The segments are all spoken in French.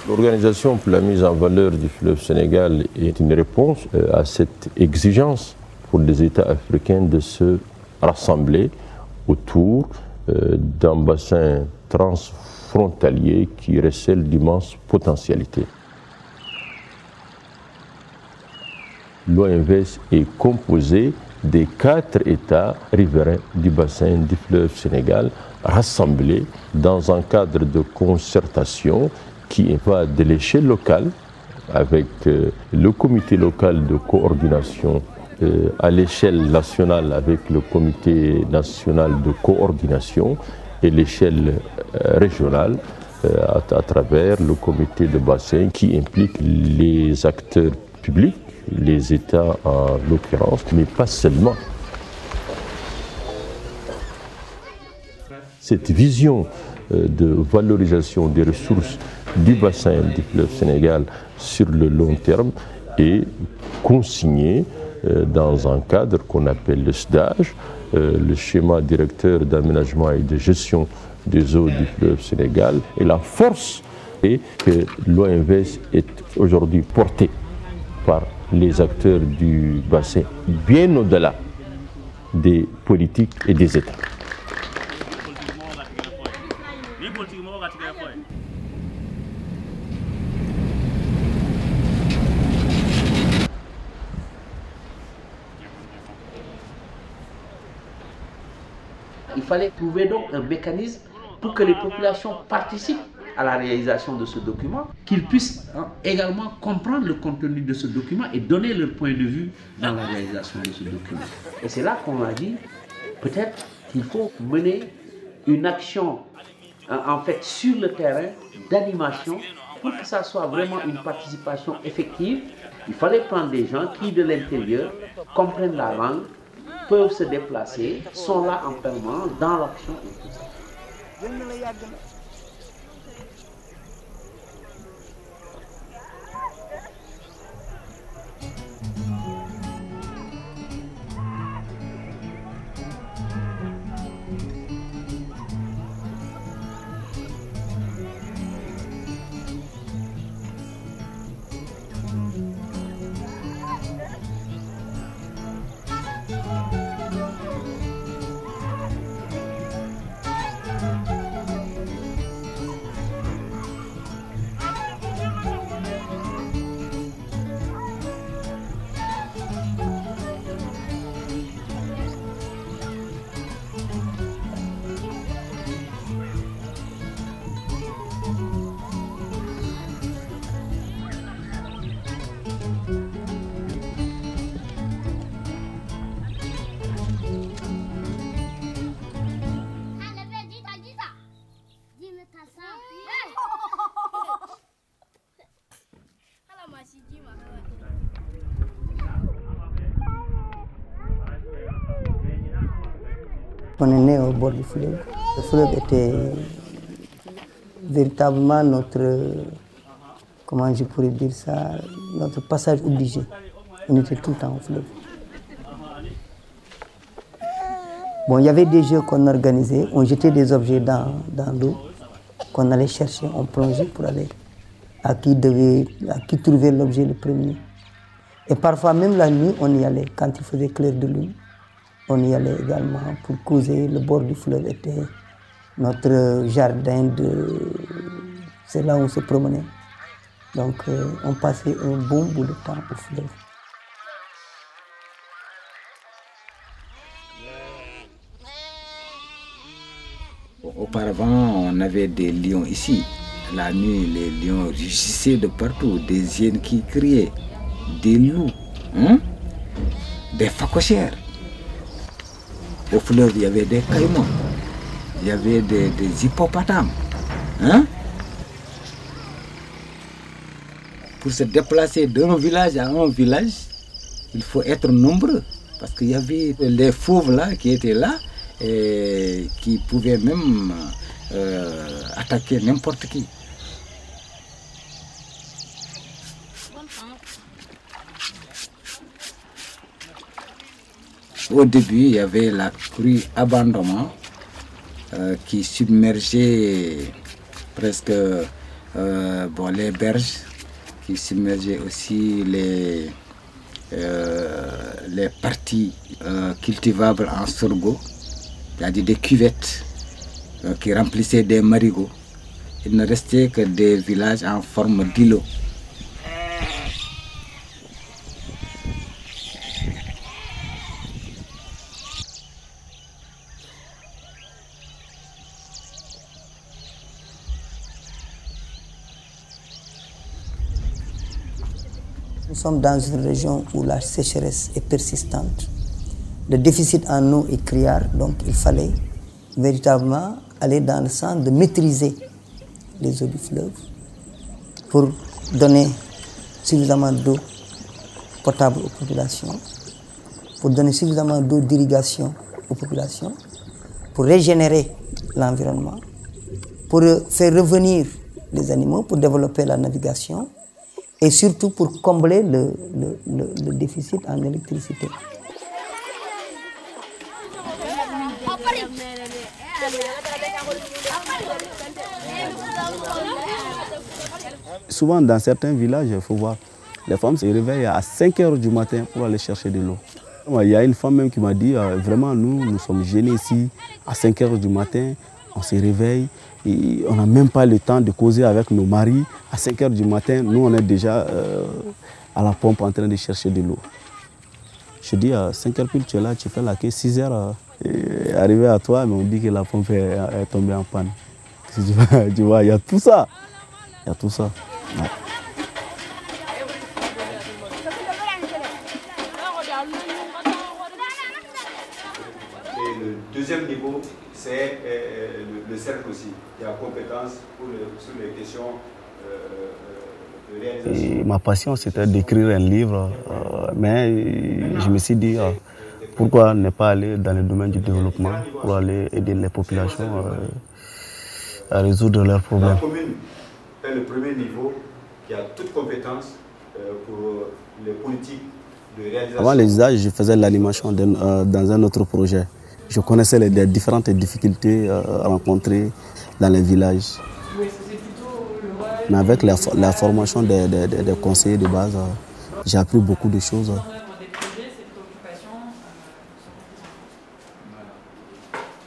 L'Organisation pour la mise en valeur du fleuve Sénégal est une réponse à cette exigence pour les États africains de se rassembler autour d'un bassin transfrontalier qui recèle d'immenses potentialités. L'OMVS est composé des 4 États riverains du bassin du fleuve Sénégal rassemblés dans un cadre de concertation qui va de l'échelle locale avec le comité local de coordination à l'échelle nationale avec le comité national de coordination et l'échelle régionale à travers le comité de bassin qui implique les acteurs publics, les États en l'occurrence, mais pas seulement. Cette vision de valorisation des ressources du bassin du fleuve Sénégal sur le long terme est consignée dans un cadre qu'on appelle le SDAGE, le schéma directeur d'aménagement et de gestion des eaux du fleuve Sénégal. Et la force est que l'OMVS est aujourd'hui porté par les acteurs du bassin, bien au-delà des politiques et des États. Il fallait trouver donc un mécanisme pour que les populations participent à la réalisation de ce document, qu'ils puissent également comprendre le contenu de ce document et donner leur point de vue dans la réalisation de ce document. Et c'est là qu'on a dit, peut-être qu'il faut mener une action en fait sur le terrain d'animation pour que ça soit vraiment une participation effective. Il fallait prendre des gens qui de l'intérieur comprennent la langue, peuvent se déplacer, sont là en permanence dans l'action et tout ça. On est né au bord du fleuve. Le fleuve était véritablement notre, comment je pourrais dire ça, notre passage obligé. On était tout le temps au fleuve. Bon, il y avait des jeux qu'on organisait, on jetait des objets dans l'eau, qu'on allait chercher, on plongeait pour aller à qui trouvait l'objet le premier. Et parfois, même la nuit, on y allait quand il faisait clair de lune. On y allait également pour causer. Le bord du fleuve était notre jardin c'est là où on se promenait. Donc on passait un bon bout de temps au fleuve. Auparavant, on avait des lions ici. La nuit, les lions rugissaient de partout, des hyènes qui criaient, des loups, des phacochères. Au fleuve, il y avait des caïmans, il y avait des hippopotames. Pour se déplacer d'un village à un village, il faut être nombreux. Parce qu'il y avait les fauves là qui étaient là et qui pouvaient même attaquer n'importe qui. Au début, il y avait la crue abandonnement qui submergeait presque les berges, qui submergeait aussi les parties cultivables en sorgho, c'est-à-dire des cuvettes qui remplissaient des marigots. Il ne restait que des villages en forme d'îlots. Nous sommes dans une région où la sécheresse est persistante. Le déficit en eau est criard, donc il fallait véritablement aller dans le sens de maîtriser les eaux du fleuve pour donner suffisamment d'eau potable aux populations, pour donner suffisamment d'eau d'irrigation aux populations, pour régénérer l'environnement, pour faire revenir les animaux, pour développer la navigation, et surtout pour combler le déficit en électricité. Souvent dans certains villages, il faut voir, les femmes se réveillent à 5 h du matin pour aller chercher de l'eau. Il y a une femme même qui m'a dit, vraiment nous sommes gênés ici, à 5 h du matin, on se réveille, et on n'a même pas le temps de causer avec nos maris. À 5 h du matin, nous on est déjà à la pompe en train de chercher de l'eau. Je dis à 5 h pile, tu es là, tu fais la queue, 6 h, arrivé à toi, mais on dit que la pompe est tombée en panne. Tu vois, il y a tout ça. Il y a tout ça. Ouais. Et le deuxième niveau, c'est le cercle aussi. Il y a compétence sur les questions de réalisation. Et ma passion, c'était d'écrire un livre, mais je me suis dit, pourquoi ne pas aller dans le domaine du développement pour aller aider les populations à résoudre leurs problèmes. La commune est le premier niveau qui a toute compétence pour les politiques de réalisation. Avant les usages, je faisais l'animation dans un autre projet. Je connaissais les différentes difficultés rencontrées dans les villages. Mais avec la formation des conseillers de base, j'ai appris beaucoup de choses.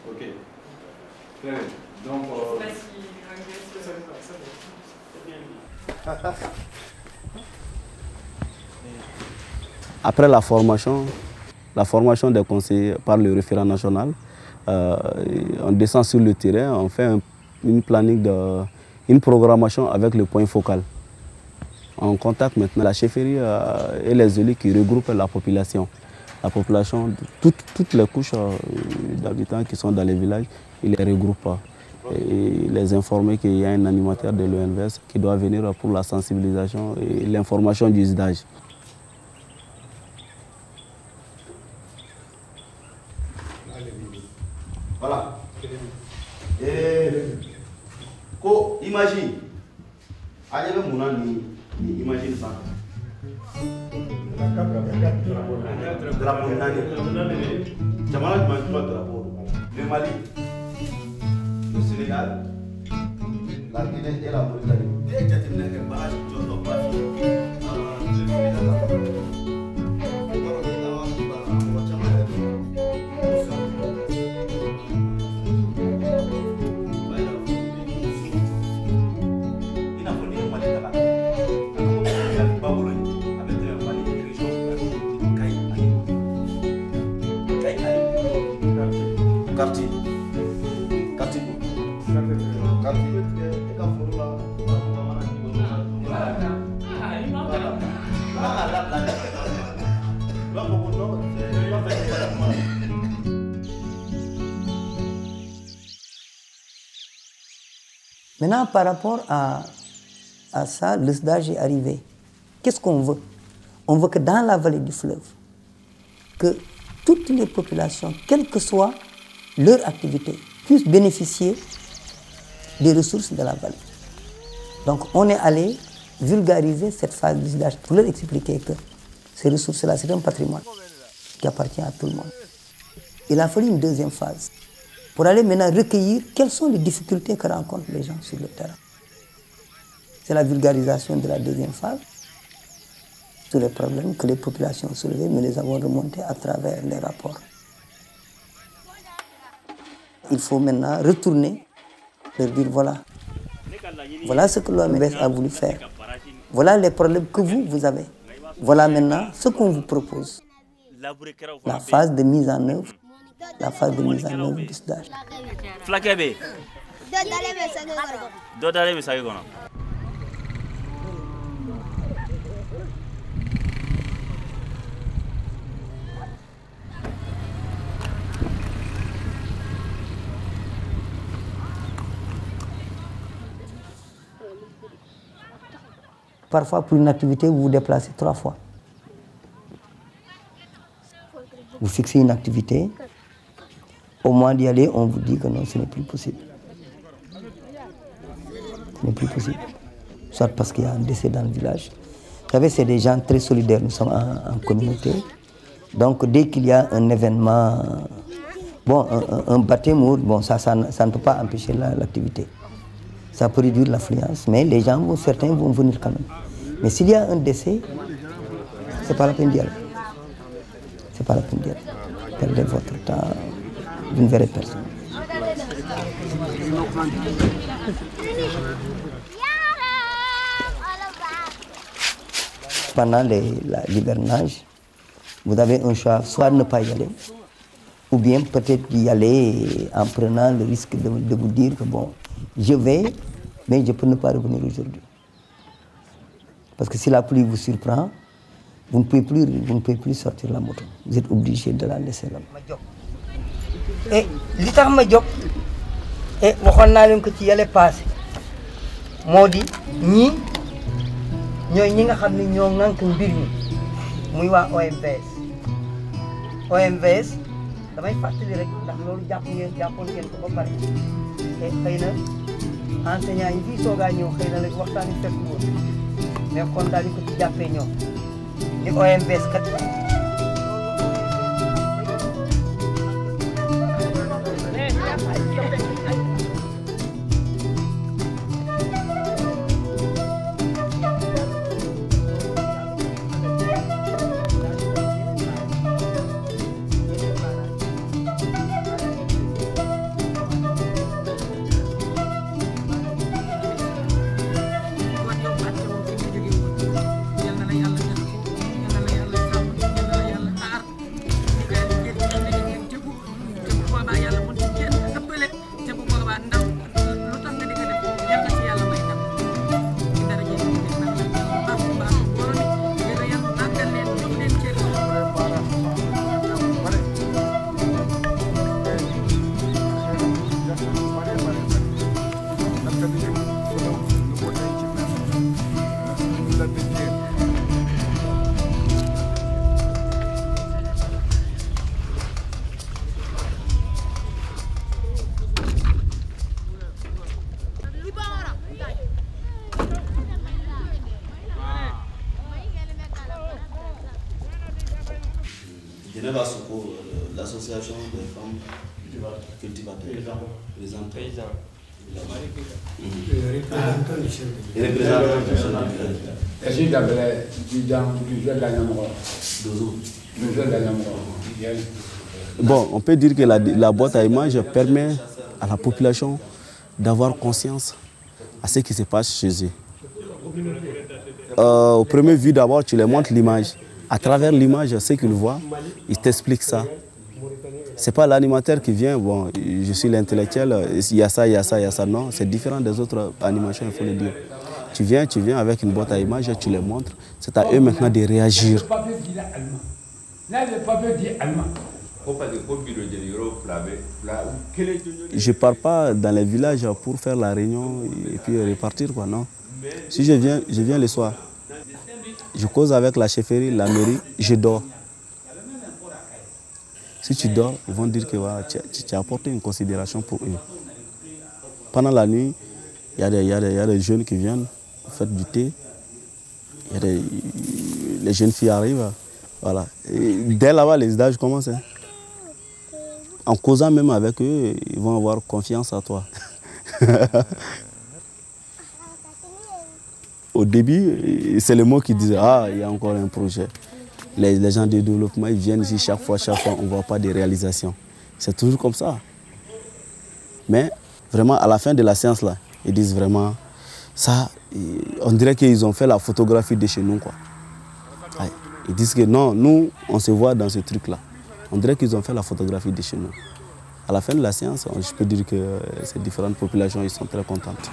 Ok. Très bien. Donc, après la formation des conseillers par le référent national, on descend sur le terrain, on fait une programmation avec le point focal. On contacte maintenant la chefferie et les élus qui regroupent la population. La population, toutes les couches d'habitants qui sont dans les villages, ils les regroupent. Et les informer qu'il y a un animateur de l'ONVS qui doit venir pour la sensibilisation et l'information du usage. Voilà. Imagine. Allez, imagine ça. Drapeau le Mali, le Sénégal, la Guinée et la Mauritanie. Maintenant, par rapport à ça, le SDAG est arrivé. Qu'est-ce qu'on veut? On veut que dans la vallée du fleuve, que toutes les populations, quelle que soit leur activité, puissent bénéficier des ressources de la vallée. Donc on est allé vulgariser cette phase du SDAG pour leur expliquer que ces ressources-là, c'est un patrimoine qui appartient à tout le monde. Il a fallu une deuxième phase pour aller maintenant recueillir quelles sont les difficultés que rencontrent les gens sur le terrain. C'est la vulgarisation de la deuxième phase. Tous les problèmes que les populations soulevaient, nous les avons remontés à travers les rapports. Il faut maintenant retourner, leur dire voilà ce que l'OMVS a voulu faire. Voilà les problèmes que vous avez. Voilà maintenant ce qu'on vous propose. La phase de mise en œuvre, du SDAG. Parfois, pour une activité, vous vous déplacez 3 fois. Vous fixez une activité, au moment d'y aller, on vous dit que non, ce n'est plus possible. Ce n'est plus possible. Soit parce qu'il y a un décès dans le village. Vous savez, c'est des gens très solidaires, nous sommes en communauté. Donc, dès qu'il y a un événement, bon, un baptême, bon, ça ne peut pas empêcher l'activité. Ça peut réduire l'affluence, mais les gens, certains vont venir quand même. Mais s'il y a un décès, ce n'est pas la peine d'y aller. Ce n'est pas la peine d'y aller. Perdez votre temps, vous ne verrez personne. Pendant l'hivernage, vous avez un choix, soit ne pas y aller, ou bien peut-être d'y aller en prenant le risque de vous dire que bon, je vais, mais je peux ne pas revenir aujourd'hui. Parce que si la pluie vous surprend, vous ne pouvez plus sortir la moto. Vous êtes obligé de la laisser là. Et li tax ma jóg et waxoon naa leen ko ci yàlla passé moo di ñii ñooy ñi nga xam ne ñoo ŋànk mbir mi muy waa OMVS damay fàttali rek ndax loolu jàppoon ngeen ko ba pare te xëy na enseignant yi fii soogaa ñëw xëy na rek waxtaan yi fekk woon mais kon daal di ko ci jàppee ñoom ni OMVS kat l'association des femmes cultivateurs, les paysans. Bon, on peut dire que la boîte à images permet à la population d'avoir conscience à ce qui se passe chez eux. Au premier vue, d'abord, tu les montres l'image. À travers l'image, ce qu'ils voient, ils t'expliquent ça. Ce n'est pas l'animateur qui vient, bon, je suis l'intellectuel, il y a ça, il y a ça, il y a ça. Non, c'est différent des autres animations, il faut le dire. Tu viens avec une boîte à images, tu les montres. C'est à eux maintenant de réagir. Je ne pars pas dans les villages pour faire la réunion et puis repartir, quoi, non. Si je viens le soir. Je cause avec la chefferie, la mairie, je dors. Si tu dors, ils vont dire que voilà, tu as apporté une considération pour eux. Pendant la nuit, il y a des jeunes qui viennent, faire du thé. Les jeunes filles arrivent. Voilà. Et dès là-bas, les stages commencent. Hein. En causant même avec eux, ils vont avoir confiance en toi. Au début, c'est le mot qui disait « Ah, il y a encore un projet ». Les gens de développement, ils viennent ici chaque fois, on ne voit pas de réalisation. C'est toujours comme ça. Mais vraiment, à la fin de la séance, là, ils disent vraiment, ça, on dirait qu'ils ont fait la photographie de chez nous, quoi. Ils disent que non, nous, on se voit dans ce truc-là. On dirait qu'ils ont fait la photographie de chez nous. À la fin de la séance, je peux dire que ces différentes populations, ils sont très contentes.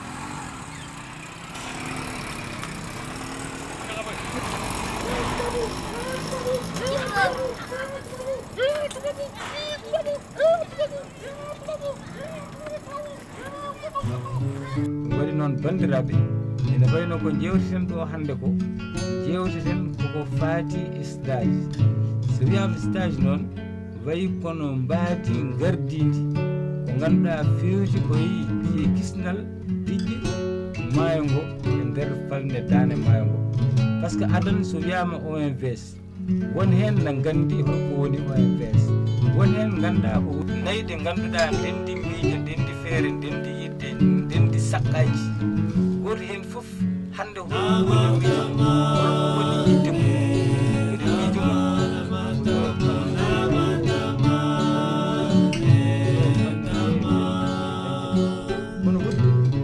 bandiraɓe ene wayno ko jewteten ɗo hande ko jewteten koko faati stage so wiyama stage noon wayi kono mbaadi gardidi ko ganduɗa fewti ko yi kisnal tijji maayo ngo e nder falde dane maayo ngo par ce que adan so wiyama OMVS won hen na gandi holko woni OMVS won hen ganda ko nayi ɗe ganduɗa ndendi miijo ndendi feere ndendi yidde ndendi sakkaji goto hen foof hande holko woni miijo holko woni yidde mum woni miijo mum kono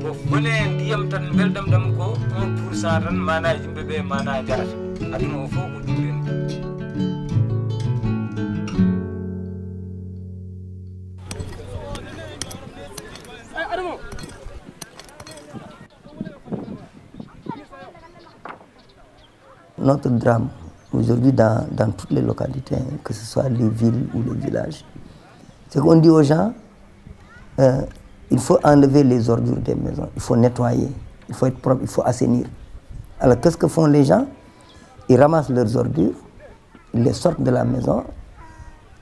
ko wone ndiyam tan beldam ɗam ko 1% tan mana yimɓeɓe mana jarata aduna o fof ko ɗum ren Notre drame aujourd'hui dans toutes les localités, que ce soit les villes ou les villages, c'est qu'on dit aux gens, il faut enlever les ordures des maisons, il faut nettoyer, il faut être propre, il faut assainir. Alors qu'est-ce que font les gens? Ils ramassent leurs ordures, ils les sortent de la maison.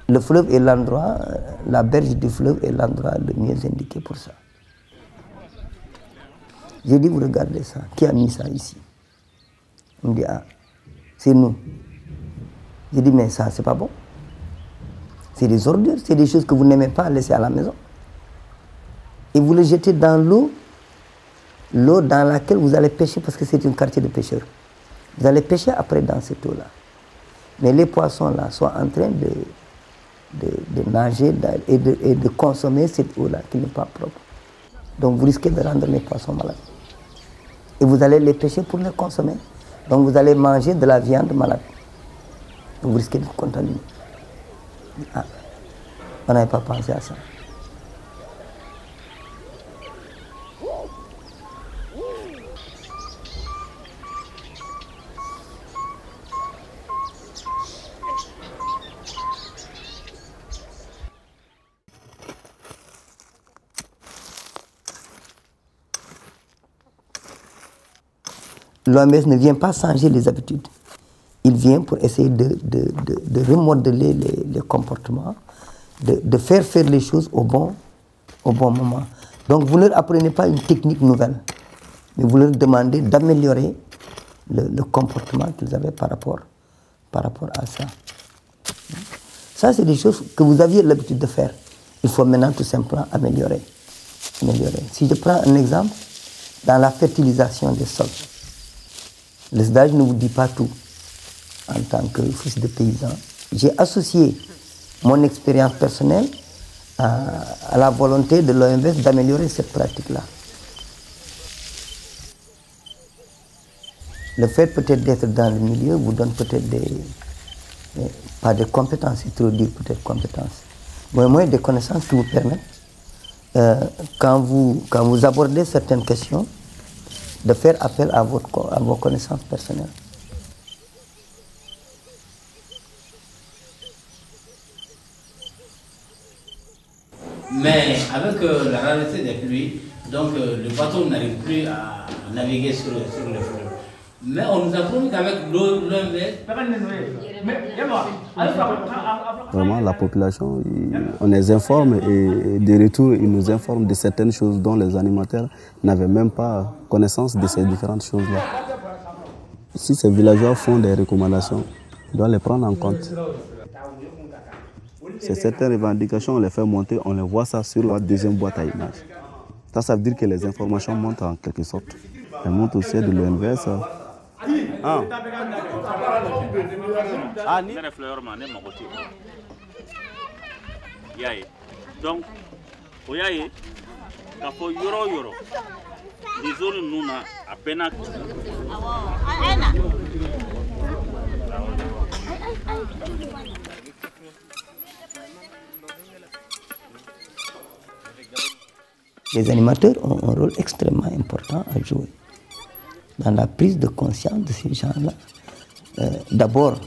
Le fleuve est l'endroit, la berge du fleuve est l'endroit le mieux indiqué pour ça. J'ai dit, vous regardez ça, qui a mis ça ici? On me dit, ah, c'est nous. J'ai dit, mais ça, c'est pas bon. C'est des ordures, c'est des choses que vous n'aimez pas laisser à la maison. Et vous les jetez dans l'eau dans laquelle vous allez pêcher, parce que c'est un quartier de pêcheurs. Vous allez pêcher après dans cette eau-là. Mais les poissons là sont en train de nager et de consommer cette eau-là qui n'est pas propre. Donc vous risquez de rendre les poissons malades. Et vous allez les pêcher pour les consommer. Donc vous allez manger de la viande malade. Donc vous risquez de vous contaminer. Ah, on n'avait pas pensé à ça. L'OMS ne vient pas changer les habitudes. Il vient pour essayer de remodeler les comportements, de faire les choses au bon moment. Donc vous ne leur apprenez pas une technique nouvelle, mais vous leur demandez d'améliorer le comportement qu'ils avaient par rapport à ça. Ça, c'est des choses que vous aviez l'habitude de faire. Il faut maintenant tout simplement améliorer. Si je prends un exemple, dans la fertilisation des sols, le SDAGE ne vous dit pas tout en tant que fils de paysan. J'ai associé mon expérience personnelle à la volonté de l'OMVS d'améliorer cette pratique-là. Le fait peut-être d'être dans le milieu vous donne peut-être pas des compétences, c'est trop dire peut-être compétences, mais au moins des connaissances qui vous permettent, quand vous abordez certaines questions, de faire appel à vos connaissances personnelles. Mais avec la rareté des pluies, donc le bateau n'arrive plus à naviguer sur le fleuve. Mais on nous a promis qu'avec l'OMVS... Vraiment, la population, on les informe et de retour, ils nous informent de certaines choses dont les animateurs n'avaient même pas connaissance de ces différentes choses-là. Si ces villageois font des recommandations, on doit les prendre en compte. C'est certaines revendications, on les fait monter, on les voit ça sur la deuxième boîte à images. Ça veut dire que les informations montent en quelque sorte. Elles montent aussi de l'OMVS. Donc, les animateurs ont un rôle extrêmement important à jouer dans la prise de conscience de ces gens-là. D'abord,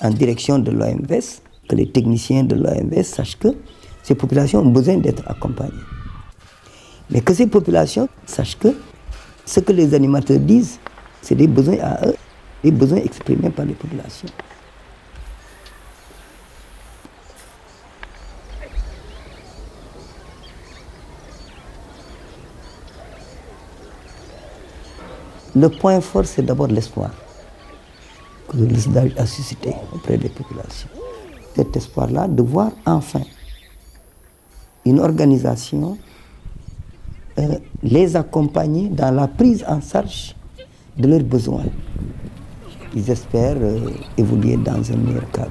en direction de l'OMVS, que les techniciens de l'OMVS sachent que ces populations ont besoin d'être accompagnées. Mais que ces populations sachent que ce que les animateurs disent, c'est des besoins à eux, des besoins exprimés par les populations. Le point fort, c'est d'abord l'espoir que le législateur a suscité auprès des populations. Cet espoir-là de voir enfin une organisation les accompagner dans la prise en charge de leurs besoins. Ils espèrent évoluer dans un meilleur cadre.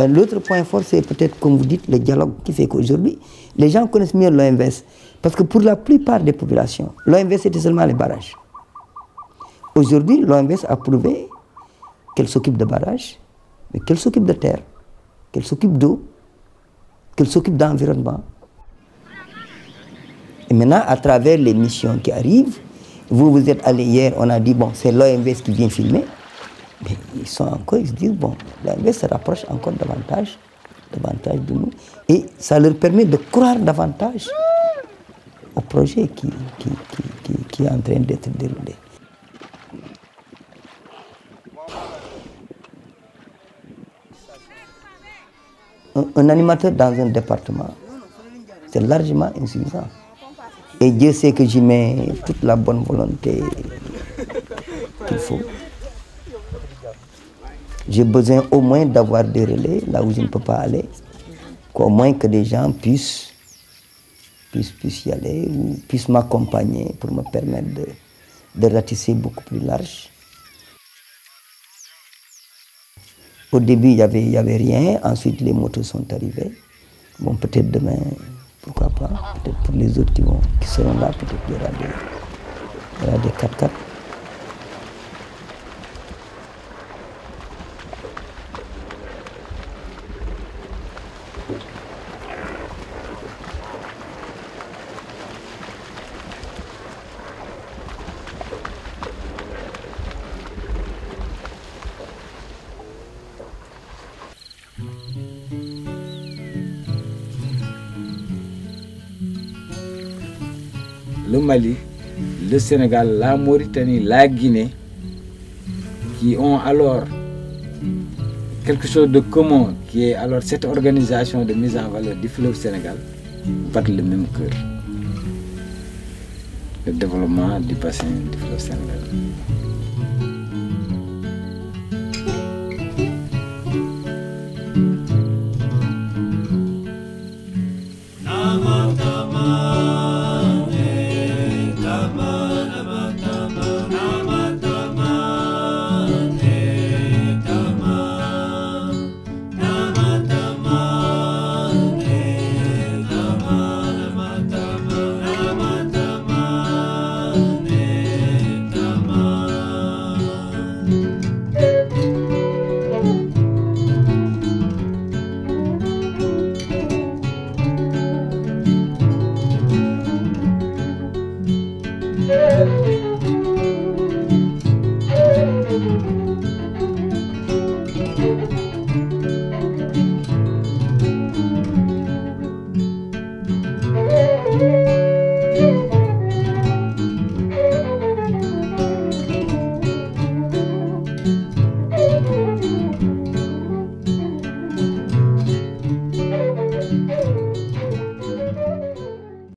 L'autre point fort, c'est peut-être, comme vous dites, le dialogue qui fait qu'aujourd'hui, les gens connaissent mieux l'OMVS. Parce que pour la plupart des populations, l'OMVS c'était seulement les barrages. Aujourd'hui, l'OMVS a prouvé qu'elle s'occupe de barrages, mais qu'elle s'occupe de terre, qu'elle s'occupe d'eau, qu'elle s'occupe d'environnement. Et maintenant, à travers les missions qui arrivent, vous êtes allé hier, on a dit, bon, c'est l'OMVS qui vient filmer. Mais ils sont encore, ils se disent, bon, l'OMVS se rapproche encore davantage de nous. Et ça leur permet de croire davantage au projet qui est en train d'être déroulé. Un animateur dans un département, c'est largement insuffisant. Et Dieu sait que j'y mets toute la bonne volonté qu'il faut. J'ai besoin au moins d'avoir des relais là où je ne peux pas aller, qu'au moins que des gens puissent y aller ou puissent m'accompagner pour me permettre de ratisser beaucoup plus large. Au début, il n'y avait rien, ensuite les motos sont arrivées. Bon, peut-être demain, pourquoi pas, peut-être pour les autres qui seront là, peut-être qu'il y aura des 4x4. Le Mali, le Sénégal, la Mauritanie, la Guinée, qui ont alors quelque chose de commun, qui est alors cette organisation de mise en valeur du fleuve Sénégal, battent le même cœur. Le développement du bassin du fleuve Sénégal.